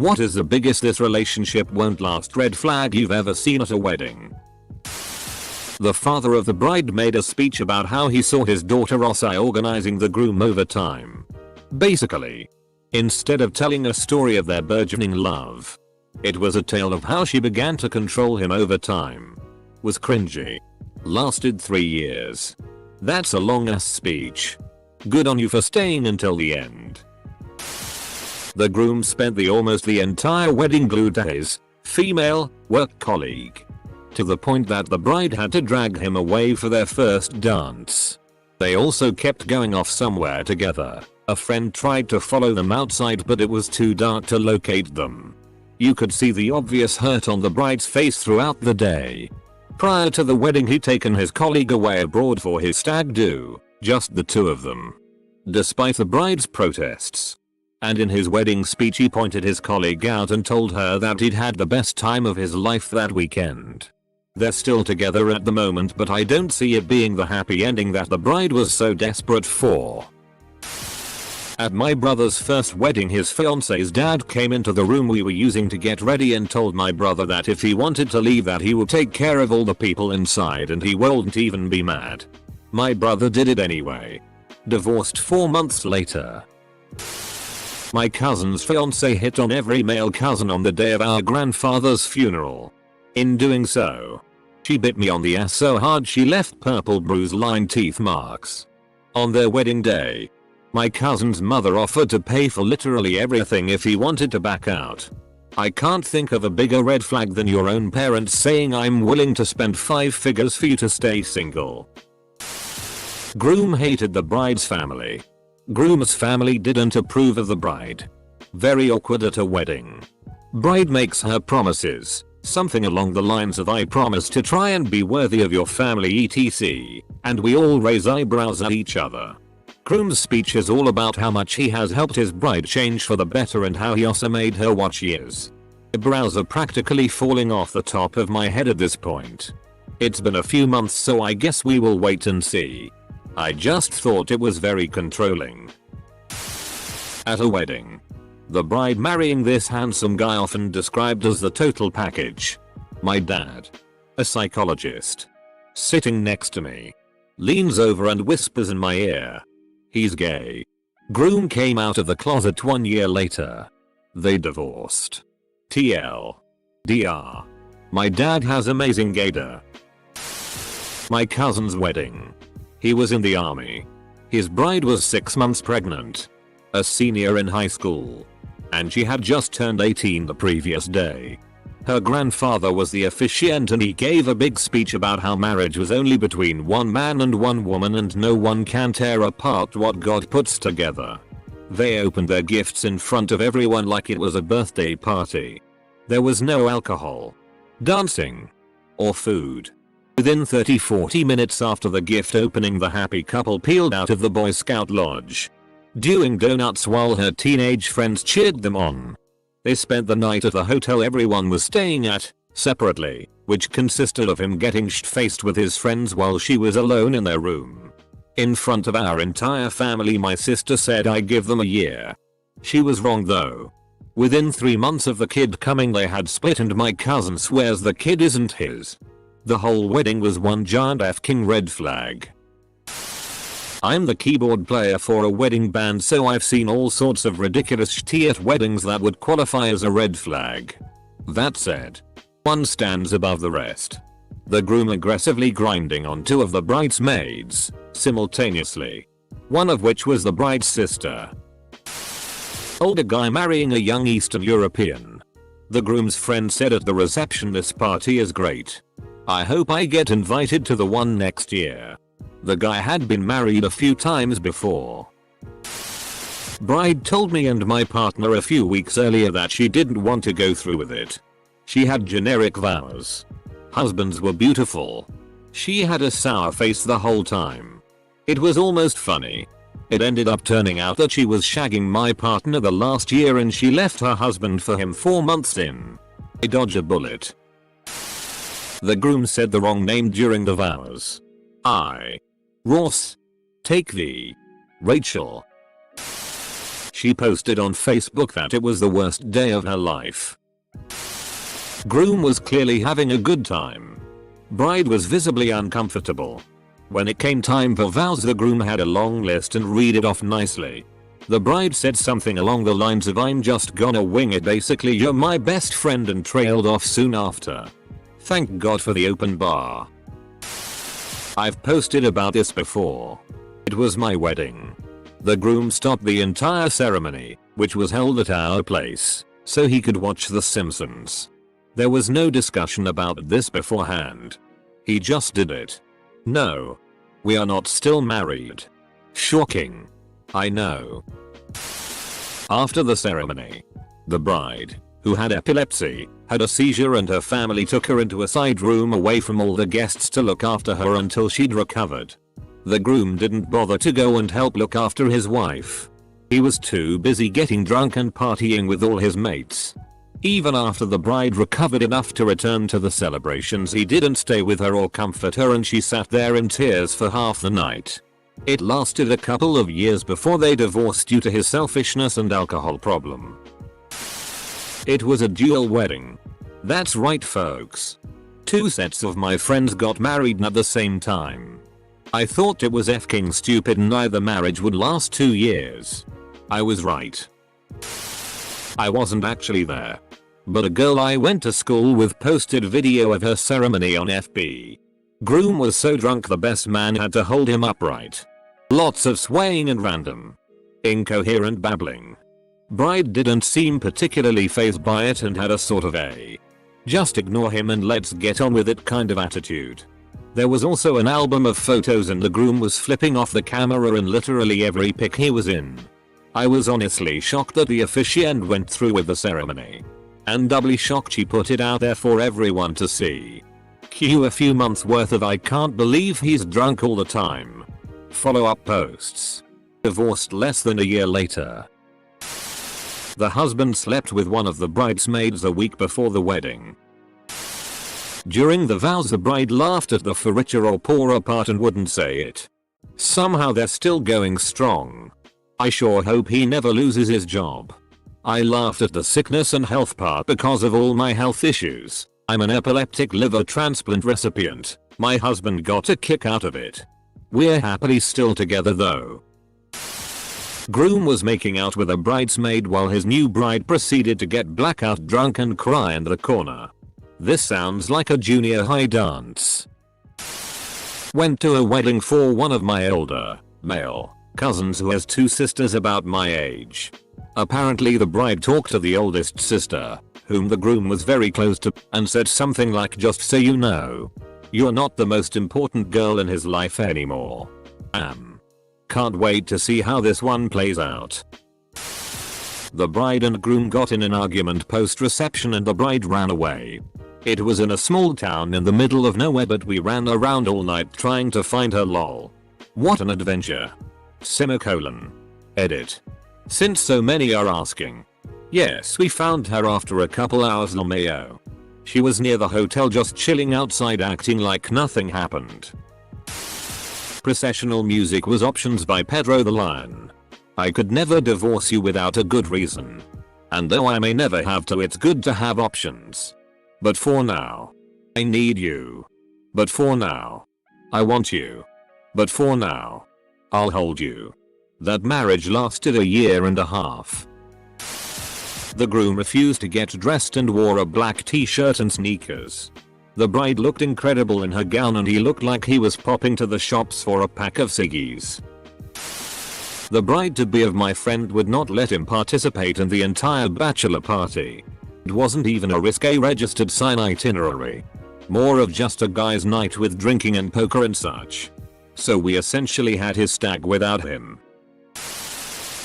What is the biggest this relationship won't last red flag you've ever seen at a wedding? The father of the bride made a speech about how he saw his daughter Rosai organizing the groom over time. Basically, instead of telling a story of their burgeoning love, it was a tale of how she began to control him over time. Was cringy. Lasted 3 years. That's a long ass speech. Good on you for staying until the end. The groom spent almost the entire wedding glued to his female work colleague, to the point that the bride had to drag him away for their first dance. They also kept going off somewhere together. A friend tried to follow them outside but it was too dark to locate them. You could see the obvious hurt on the bride's face throughout the day. Prior to the wedding he'd taken his colleague away abroad for his stag do, just the two of them. Despite the bride's protests. And in his wedding speech he pointed his colleague out and told her that he'd had the best time of his life that weekend. They're still together at the moment but I don't see it being the happy ending that the bride was so desperate for. At my brother's first wedding his fiance's dad came into the room we were using to get ready and told my brother that if he wanted to leave that he would take care of all the people inside and he wouldn't even be mad. My brother did it anyway. Divorced 4 months later. My cousin's fiance hit on every male cousin on the day of our grandfather's funeral. In doing so, she bit me on the ass so hard she left purple bruise-lined teeth marks. On their wedding day, my cousin's mother offered to pay for literally everything if he wanted to back out. I can't think of a bigger red flag than your own parents saying I'm willing to spend 5 figures for you to stay single. Groom hated the bride's family. Groom's family didn't approve of the bride. Very awkward at a wedding. Bride makes her promises. Something along the lines of I promise to try and be worthy of your family etc. And we all raise eyebrows at each other. Groom's speech is all about how much he has helped his bride change for the better and how he also made her what she is. Eyebrows are practically falling off the top of my head at this point. It's been a few months so I guess we will wait and see. I just thought it was very controlling. At a wedding. The bride marrying this handsome guy often described as the total package. My dad, a psychologist, sitting next to me, leans over and whispers in my ear. He's gay. Groom came out of the closet 1 year later. They divorced. TL. DR. My dad has amazing gaydar. My cousin's wedding. He was in the army. His bride was 6 months pregnant. A senior in high school. And she had just turned 18 the previous day. Her grandfather was the officiant and he gave a big speech about how marriage was only between one man and one woman and no one can tear apart what God puts together. They opened their gifts in front of everyone like it was a birthday party. There was no alcohol, dancing, or food. Within 30-40 minutes after the gift opening the happy couple peeled out of the Boy Scout lodge, doing donuts while her teenage friends cheered them on. They spent the night at the hotel everyone was staying at, separately, which consisted of him getting shit-faced with his friends while she was alone in their room. In front of our entire family my sister said I give them a year. She was wrong though. Within 3 months of the kid coming they had split and my cousin swears the kid isn't his. The whole wedding was one giant f***ing red flag. I'm the keyboard player for a wedding band so I've seen all sorts of ridiculous shit at weddings that would qualify as a red flag. That said, one stands above the rest. The groom aggressively grinding on 2 of the bridesmaids, simultaneously. One of which was the bride's sister. Older guy marrying a young Eastern European. The groom's friend said at the reception this party is great. I hope I get invited to the one next year. The guy had been married a few times before. Bride told me and my partner a few weeks earlier that she didn't want to go through with it. She had generic vows. Husbands were beautiful. She had a sour face the whole time. It was almost funny. It ended up turning out that she was shagging my partner the last year and she left her husband for him 4 months in. I dodged a bullet. The groom said the wrong name during the vows. Ross. Take the. Rachel. She posted on Facebook that it was the worst day of her life. Groom was clearly having a good time. Bride was visibly uncomfortable. When it came time for vows, the groom had a long list and read it off nicely. The bride said something along the lines of "I'm just gonna wing it, basically you're my best friend," and trailed off soon after. Thank God for the open bar. I've posted about this before. It was my wedding. The groom stopped the entire ceremony, which was held at our place, so he could watch The Simpsons. There was no discussion about this beforehand. He just did it. No. We are not still married. Shocking. I know. After the ceremony, the bride, who had epilepsy, had a seizure, and her family took her into a side room away from all the guests to look after her until she'd recovered. The groom didn't bother to go and help look after his wife. He was too busy getting drunk and partying with all his mates. Even after the bride recovered enough to return to the celebrations, he didn't stay with her or comfort her, and she sat there in tears for half the night. It lasted a couple of years before they divorced due to his selfishness and alcohol problem. It was a dual wedding. That's right, folks. 2 sets of my friends got married at the same time. I thought it was f***ing stupid and neither marriage would last 2 years. I was right. I wasn't actually there. But a girl I went to school with posted video of her ceremony on FB. Groom was so drunk the best man had to hold him upright. Lots of swaying and random, incoherent babbling. Bride didn't seem particularly fazed by it and had a sort of a "just ignore him and let's get on with it" kind of attitude. There was also an album of photos and the groom was flipping off the camera in literally every pic he was in. I was honestly shocked that the officiant went through with the ceremony. And doubly shocked she put it out there for everyone to see. Cue a few months worth of "I can't believe he's drunk all the time" follow-up posts. Divorced less than a year later. The husband slept with one of the bridesmaids a week before the wedding. During the vows, the bride laughed at the for richer or poorer part and wouldn't say it. Somehow they're still going strong. I sure hope he never loses his job. I laughed at the sickness and health part because of all my health issues. I'm an epileptic liver transplant recipient. My husband got a kick out of it. We're happily still together though. Groom was making out with a bridesmaid while his new bride proceeded to get blackout drunk and cry in the corner. This sounds like a junior high dance. Went to a wedding for one of my older, male, cousins who has 2 sisters about my age. Apparently the bride talked to the oldest sister, whom the groom was very close to, and said something like, "Just so you know, you're not the most important girl in his life anymore." Can't wait to see how this one plays out. The bride and groom got in an argument post-reception and the bride ran away. It was in a small town in the middle of nowhere, but we ran around all night trying to find her, lol. What an adventure. Semicolon. Edit. Since so many are asking. Yes, we found her after a couple hours, LMAO. She was near the hotel just chilling outside acting like nothing happened. Processional music was Options by Pedro the Lion. I could never divorce you without a good reason. And though I may never have to, it's good to have options. But for now, I need you. But for now, I want you. But for now, I'll hold you. That marriage lasted a year and a half. The groom refused to get dressed and wore a black t-shirt and sneakers. The bride looked incredible in her gown and he looked like he was popping to the shops for a pack of ciggies. The bride-to-be of my friend would not let him participate in the entire bachelor party. It wasn't even a risque registered sign itinerary. More of just a guy's night with drinking and poker and such. So we essentially had his stag without him.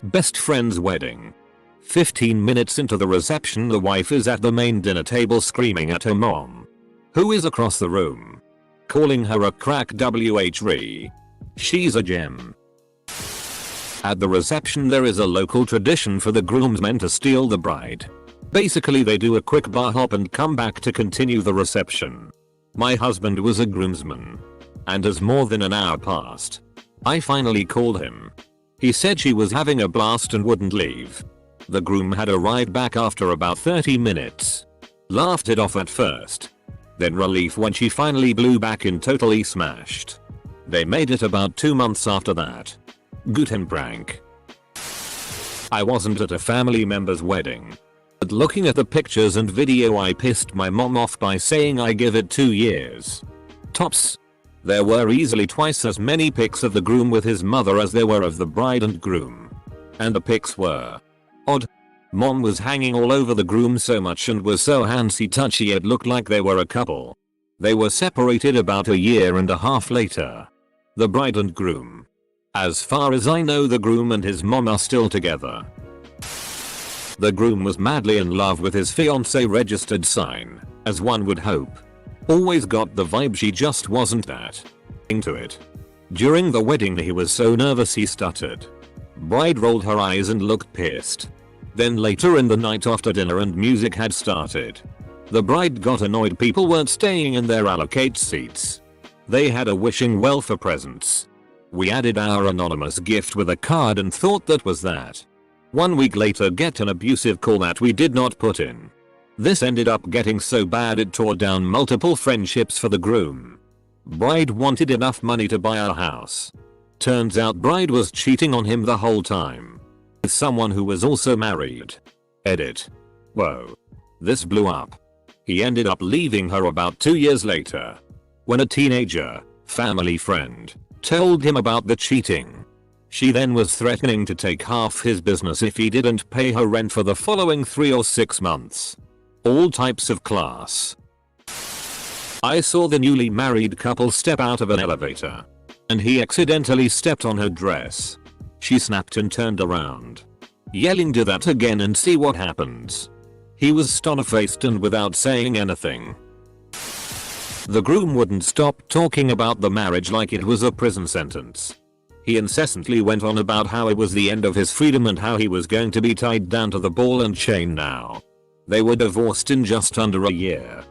Best friend's wedding. 15 minutes into the reception, the wife is at the main dinner table screaming at her mom, who is across the room, calling her a crack whre. She's a gem. At the reception there is a local tradition for the groomsmen to steal the bride. Basically they do a quick bar hop and come back to continue the reception. My husband was a groomsman. And as more than an hour passed, I finally called him. He said she was having a blast and wouldn't leave. The groom had arrived back after about 30 minutes. Laughed it off at first. Then relief when she finally blew back in, totally smashed. They made it about 2 months after that. Guten prank. I wasn't at a family member's wedding. But looking at the pictures and video, I pissed my mom off by saying I give it 2 years. Tops. There were easily twice as many pics of the groom with his mother as there were of the bride and groom. And the pics were odd. Mom was hanging all over the groom so much and was so handsy touchy it looked like they were a couple. They were separated about a year and a half later. The bride and groom. As far as I know, the groom and his mom are still together. The groom was madly in love with his fiancée, registered sign, as one would hope. Always got the vibe she just wasn't that into it. During the wedding he was so nervous he stuttered. Bride rolled her eyes and looked pissed. Then later in the night, after dinner and music had started, the bride got annoyed people weren't staying in their allocate seats. They had a wishing well for presents. We added our anonymous gift with a card and thought that was that. 1 week later, get an abusive call that we did not put in. This ended up getting so bad it tore down multiple friendships for the groom. Bride wanted enough money to buy our house. Turns out bride was cheating on him the whole time. With someone who was also married. Edit. Whoa. This blew up. He ended up leaving her about 2 years later. When a teenager, family friend, told him about the cheating. She then was threatening to take half his business if he didn't pay her rent for the following 3 or 6 months. All types of class. I saw the newly married couple step out of an elevator. And he accidentally stepped on her dress. She snapped and turned around. Yelling, "Do that again and see what happens." He was stone-faced and without saying anything. The groom wouldn't stop talking about the marriage like it was a prison sentence. He incessantly went on about how it was the end of his freedom and how he was going to be tied down to the ball and chain now. They were divorced in just under a year.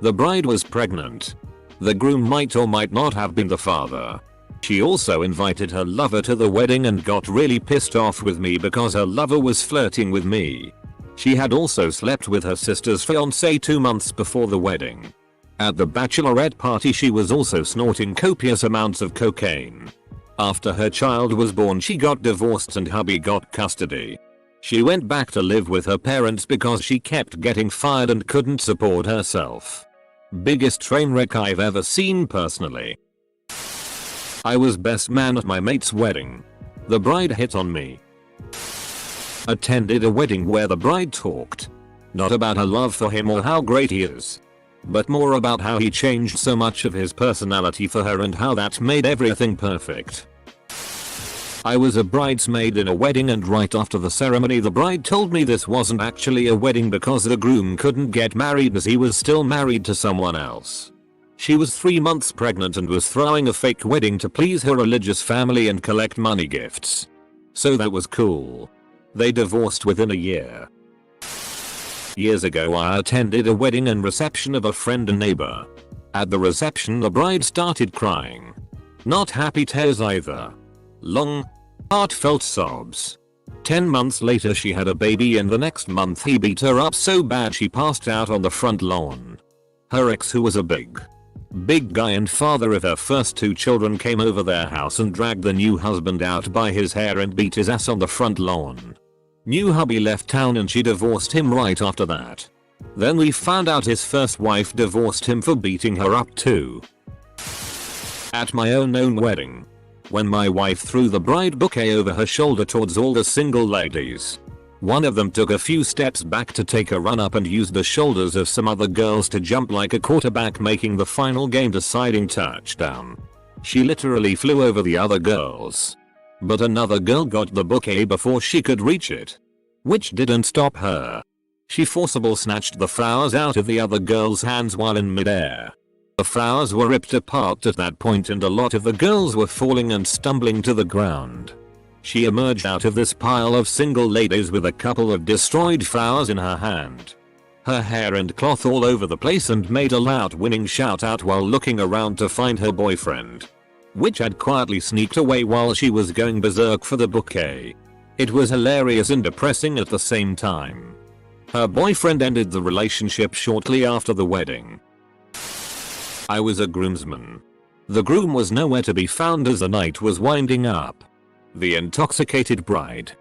The bride was pregnant. The groom might or might not have been the father. She also invited her lover to the wedding and got really pissed off with me because her lover was flirting with me. She had also slept with her sister's fiancé 2 months before the wedding. At the bachelorette party she was also snorting copious amounts of cocaine. After her child was born she got divorced and hubby got custody. She went back to live with her parents because she kept getting fired and couldn't support herself. Biggest train wreck I've ever seen personally. I was best man at my mate's wedding. The bride hit on me. Attended a wedding where the bride talked. Not about her love for him or how great he is. But more about how he changed so much of his personality for her and how that made everything perfect. I was a bridesmaid in a wedding and right after the ceremony the bride told me this wasn't actually a wedding because the groom couldn't get married as he was still married to someone else. She was 3 months pregnant and was throwing a fake wedding to please her religious family and collect money gifts. So that was cool. They divorced within a year. Years ago I attended a wedding and reception of a friend and neighbor. At the reception the bride started crying. Not happy tears either. Long, heartfelt sobs. 10 months later she had a baby and the next month he beat her up so bad she passed out on the front lawn. Her ex, who was a big guy and father of her first 2 children, came over their house and dragged the new husband out by his hair and beat his ass on the front lawn. New hubby left town and she divorced him right after that. Then we found out his first wife divorced him for beating her up too. At my own wedding, when my wife threw the bride bouquet over her shoulder towards all the single ladies, one of them took a few steps back to take a run up and used the shoulders of some other girls to jump like a quarterback, making the final game deciding touchdown. She literally flew over the other girls. But another girl got the bouquet before she could reach it. Which didn't stop her. She forcibly snatched the flowers out of the other girl's hands while in midair. The flowers were ripped apart at that point and a lot of the girls were falling and stumbling to the ground. She emerged out of this pile of single ladies with a couple of destroyed flowers in her hand. Her hair and cloth all over the place and made a loud winning shout out while looking around to find her boyfriend. which had quietly sneaked away while she was going berserk for the bouquet. It was hilarious and depressing at the same time. Her boyfriend ended the relationship shortly after the wedding. I was a groomsman. The groom was nowhere to be found as the night was winding up. The intoxicated bride,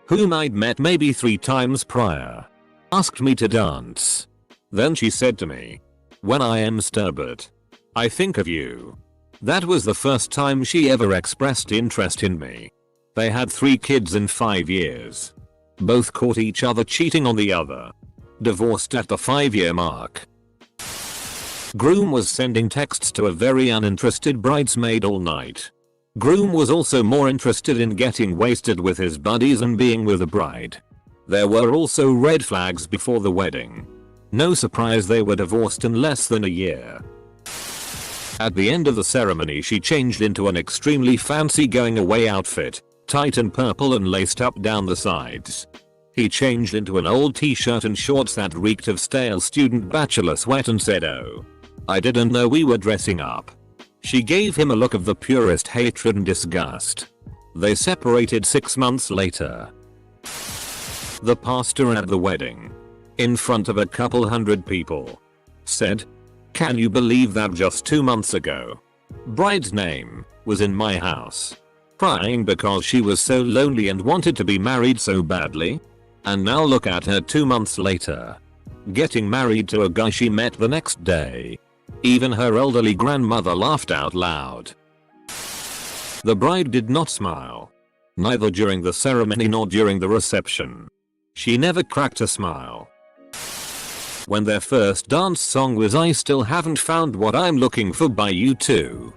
whom I'd met maybe 3 times prior, asked me to dance. Then she said to me, "When I am Sturbert, I think of you." That was the first time she ever expressed interest in me. They had 3 kids in 5 years. Both caught each other cheating on the other. Divorced at the 5-year mark. Groom was sending texts to a very uninterested bridesmaid all night. Groom was also more interested in getting wasted with his buddies and being with the bride. There were also red flags before the wedding. No surprise they were divorced in less than a year. At the end of the ceremony she changed into an extremely fancy going away outfit, tight and purple and laced up down the sides. He changed into an old t-shirt and shorts that reeked of stale student bachelor sweat and said, "Oh, I didn't know we were dressing up." She gave him a look of the purest hatred and disgust. They separated 6 months later. The pastor at the wedding, in front of a couple hundred people, said, "Can you believe that just 2 months ago, bride's name was in my house, crying because she was so lonely and wanted to be married so badly? And now look at her 2 months later, getting married to a guy she met the next day." Even her elderly grandmother laughed out loud. The bride did not smile. Neither during the ceremony nor during the reception. She never cracked a smile. When their first dance song was "I Still Haven't Found What I'm Looking For" by U2.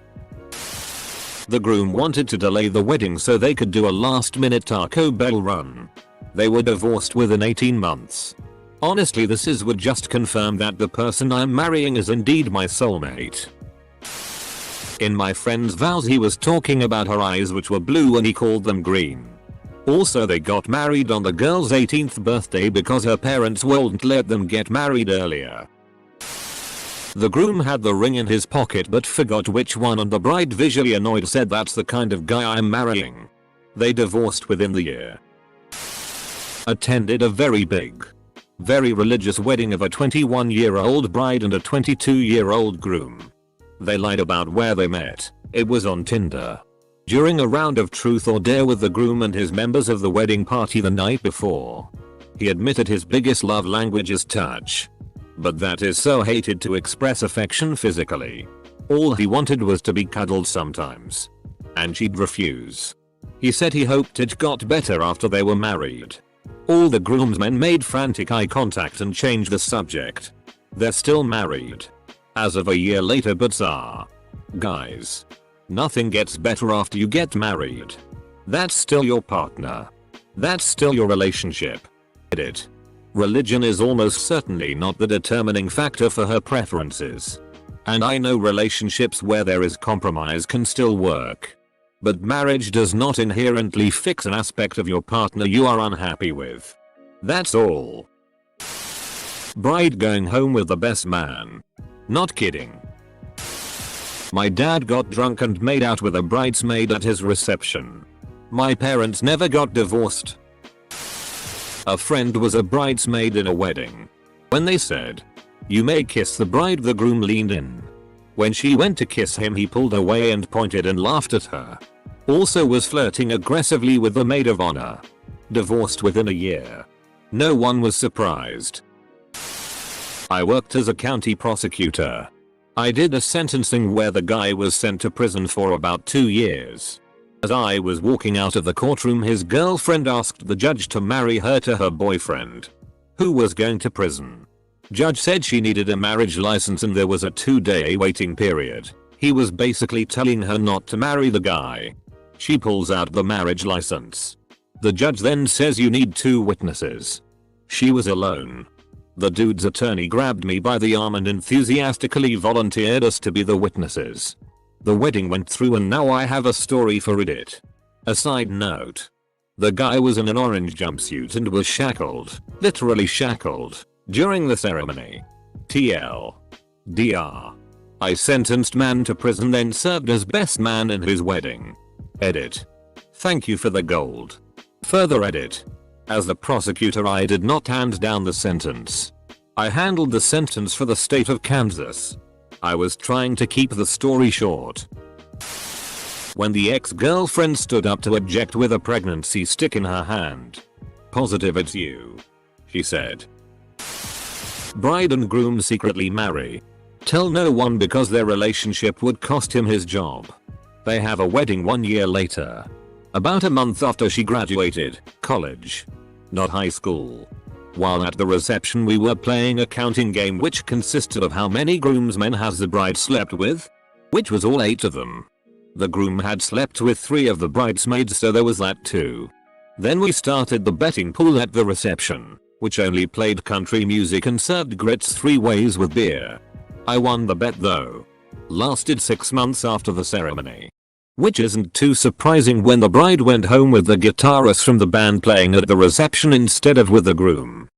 The groom wanted to delay the wedding so they could do a last-minute Taco Bell run. They were divorced within 18 months. Honestly, would just confirm that the person I'm marrying is indeed my soulmate. In my friend's vows he was talking about her eyes which were blue and he called them green. Also they got married on the girl's 18th birthday because her parents wouldn't let them get married earlier. The groom had the ring in his pocket but forgot which one and the bride, visually annoyed, said, "That's the kind of guy I'm marrying." They divorced within the year. Attended a very big, very religious wedding of a 21-year-old bride and a 22-year-old groom. They lied about where they met. It was on Tinder. During a round of truth or dare with the groom and his members of the wedding party the night before, he admitted his biggest love language is touch. But that is so hated to express affection physically. All he wanted was to be cuddled sometimes. And she'd refuse. He said he hoped it got better after they were married. All the groomsmen made frantic eye contact and changed the subject. They're still married. As of a year later, but guys, nothing gets better after you get married. That's still your partner. That's still your relationship. Get it? Religion is almost certainly not the determining factor for her preferences. And I know relationships where there is compromise can still work. But marriage does not inherently fix an aspect of your partner you are unhappy with. That's all. Bride going home with the best man. Not kidding. My dad got drunk and made out with a bridesmaid at his reception. My parents never got divorced. A friend was a bridesmaid in a wedding. When they said, "You may kiss the bride," the groom leaned in. When she went to kiss him he pulled away and pointed and laughed at her. Also was flirting aggressively with the maid of honor. Divorced within a year. No one was surprised. I worked as a county prosecutor. I did a sentencing where the guy was sent to prison for about 2 years. As I was walking out of the courtroom, his girlfriend asked the judge to marry her to her boyfriend, who was going to prison. Judge said she needed a marriage license and there was a 2-day waiting period. He was basically telling her not to marry the guy. She pulls out the marriage license. The judge then says, "You need 2 witnesses." She was alone. The dude's attorney grabbed me by the arm and enthusiastically volunteered us to be the witnesses. The wedding went through and now I have a story for Reddit. A side note. The guy was in an orange jumpsuit and was shackled, literally shackled, during the ceremony. TL. DR. I sentenced man to prison then served as best man in his wedding. Edit. Thank you for the gold. Further edit. As the prosecutor I did not hand down the sentence. I handled the sentence for the state of Kansas. I was trying to keep the story short. When the ex-girlfriend stood up to object with a pregnancy stick in her hand. Positive it's you. She said. Bride and groom secretly marry. Tell no one because their relationship would cost him his job. They have a wedding 1 year later. About a month after she graduated college. Not high school. While at the reception we were playing a counting game which consisted of how many groomsmen has the bride slept with? Which was all 8 of them. The groom had slept with 3 of the bridesmaids so there was that too. Then we started the betting pool at the reception, which only played country music and served grits 3 ways with beer. I won the bet though. Lasted 6 months after the ceremony. Which isn't too surprising when the bride went home with the guitarist from the band playing at the reception instead of with the groom.